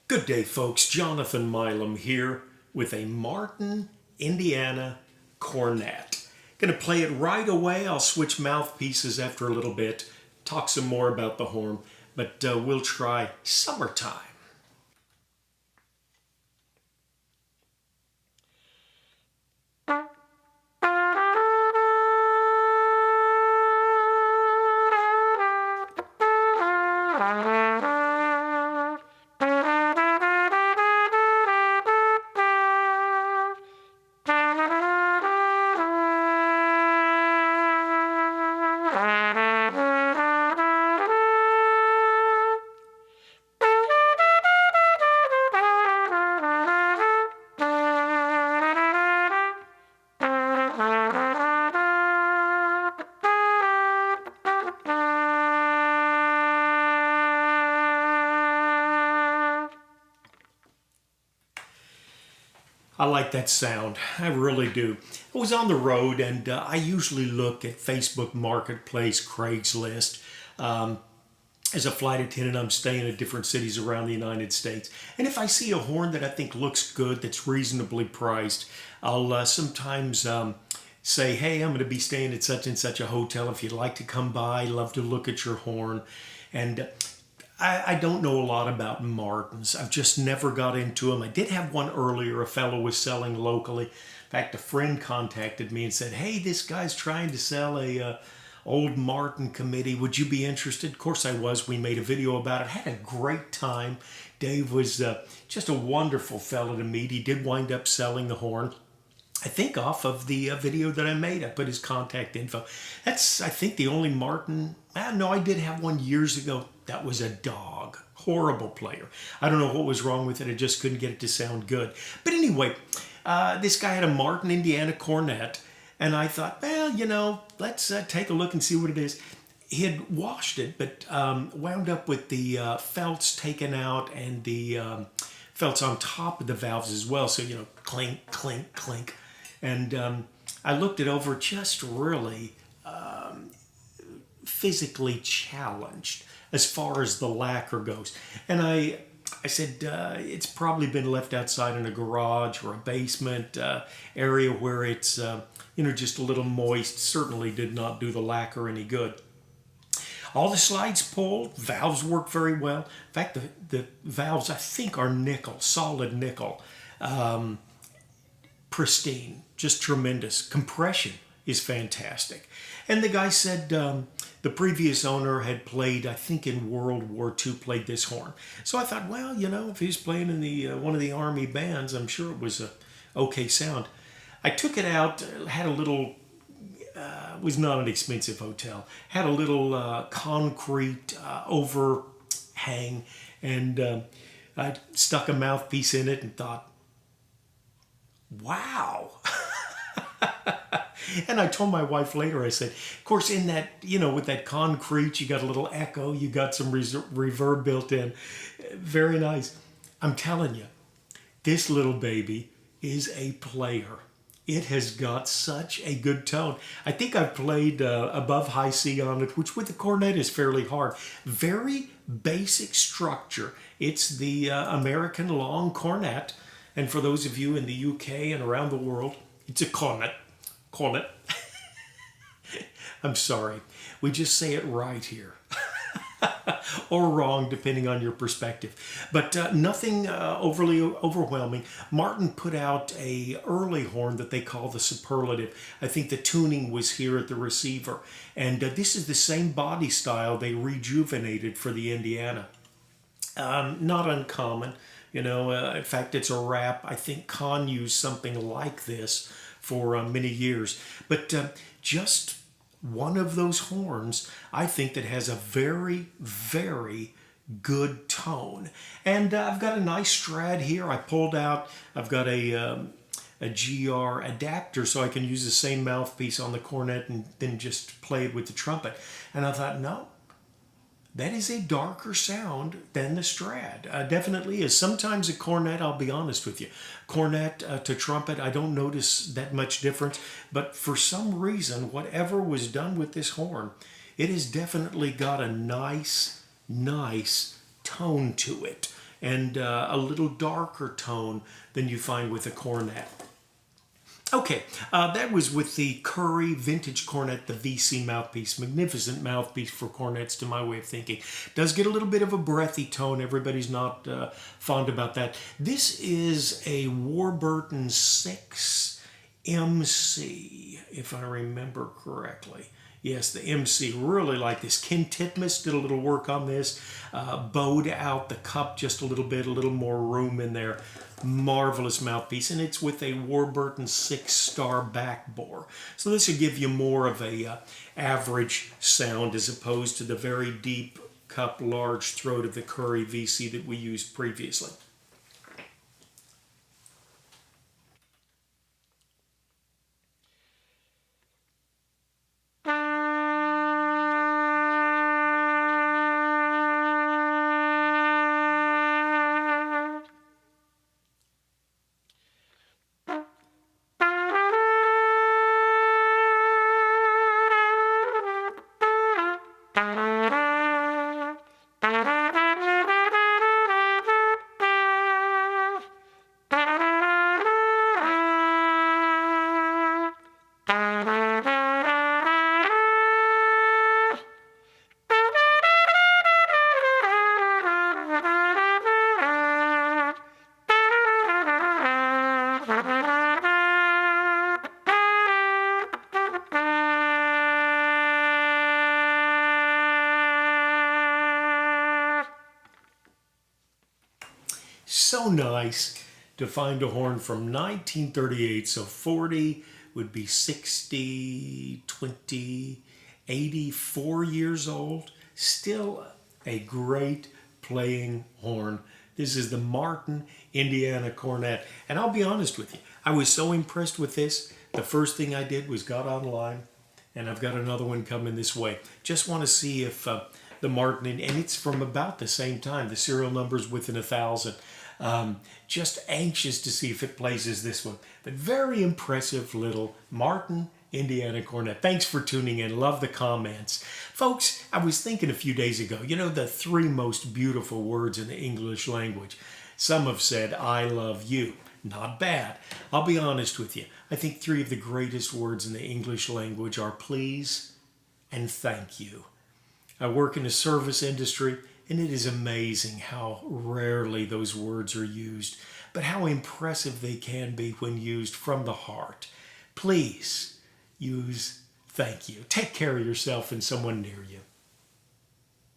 Good day, folks. Jonathan Milam here with a Martin, Indiana cornet. Going to play it right away. I'll switch mouthpieces after a little bit, talk some more about the horn, but we'll try Summertime. I like that sound. I really do. I was on the road and I usually look at Facebook Marketplace, Craigslist. As a flight attendant, I'm staying at different cities around the United States. And if I see a horn that I think looks good, that's reasonably priced, I'll sometimes say, hey, I'm going to be staying at such and such a hotel. If you'd like to come by, love to look at your horn. And I don't know a lot about Martins. I've just never got into them. I did have one earlier. A fellow was selling locally. In fact, a friend contacted me and said, hey, this guy's trying to sell a old Martin committee. Would you be interested? Of course I was. We made a video about it. Had a great time. Dave was just a wonderful fellow to meet. He did wind up selling the horn. I think off of the video that I made. I put his contact info. That's, I think, the only Martin. No, I did have one years ago. That was a dog. Horrible player. I don't know what was wrong with it. I just couldn't get it to sound good. But anyway, this guy had a Martin, Indiana cornet. And I thought, well, let's take a look and see what it is. He had washed it, but wound up with the felts taken out and the felts on top of the valves as well. So, clink, clink, clink. And I looked it over, just really physically challenged as far as the lacquer goes. And I said, it's probably been left outside in a garage or a basement area where it's, just a little moist. Certainly did not do the lacquer any good. All the slides pulled, valves work very well. In fact, the valves, I think, are nickel, solid nickel. Pristine, just tremendous. Compression is fantastic. And the guy said the previous owner had played, I think in World War II, played this horn. So I thought, well, if he's playing in the one of the Army bands, I'm sure it was a okay sound. I took it out, had a little, it was not an expensive hotel, had a little concrete overhang, and I stuck a mouthpiece in it and thought, wow. And I told my wife later, I said, of course, in that, with that concrete, you got a little echo, you got some reverb built in. Very nice. I'm telling you, this little baby is a player. It has got such a good tone. I think I've played above high C on it, which with the cornet is fairly hard. Very basic structure. It's the American long cornet. And for those of you in the UK and around the world, it's a cornet. Cornet. I'm sorry. We just say it right here. Or wrong, depending on your perspective. But nothing overly overwhelming. Martin put out a early horn that they call the Superlative. I think the tuning was here at the receiver. And this is the same body style they rejuvenated for the Indiana. Not uncommon. In fact, it's a wrap. I think Con used something like this for many years. But just one of those horns, I think, that has a very, very good tone. And I've got a nice Strad here. I pulled out, I've got a GR adapter so I can use the same mouthpiece on the cornet and then just play it with the trumpet. And I thought, no, that is a darker sound than the Strad. Definitely is. Sometimes a cornet, I'll be honest with you, cornet to trumpet, I don't notice that much difference. But for some reason, whatever was done with this horn, it has definitely got a nice tone to it. and a little darker tone than you find with a cornet. Okay, that was with the Curry Vintage Cornet, the VC mouthpiece. Magnificent mouthpiece for cornets to my way of thinking. Does get a little bit of a breathy tone. Everybody's not fond about that. This is a Warburton 6 MC, if I remember correctly. Yes, the MC, really like this. Ken Titmus did a little work on this, bowed out the cup just a little more room in there. Marvelous mouthpiece, and it's with a Warburton 6-star back bore. So this will give you more of a average sound as opposed to the very deep cup, large throat of the Curry VC that we used previously. So nice to find a horn from 1938. So 40 would be 60, 20, 84 years old. Still a great playing horn. This is the Martin Indiana Cornet. And I'll be honest with you, I was so impressed with this. The first thing I did was got online, and I've got another one coming this way. Just want to see if the Martin, and it's from about the same time. The serial number's within 1,000. Just anxious to see if it plays as this one. But very impressive little Martin Indiana Cornet. Thanks for tuning in. Love the comments. Folks, I was thinking a few days ago, you know, the 3 most beautiful words in the English language. Some have said, I love you. Not bad. I'll be honest with you. I think 3 of the greatest words in the English language are please and thank you. I work in the service industry, and it is amazing how rarely those words are used, but how impressive they can be when used from the heart. Please use thank you. Take care of yourself and someone near you.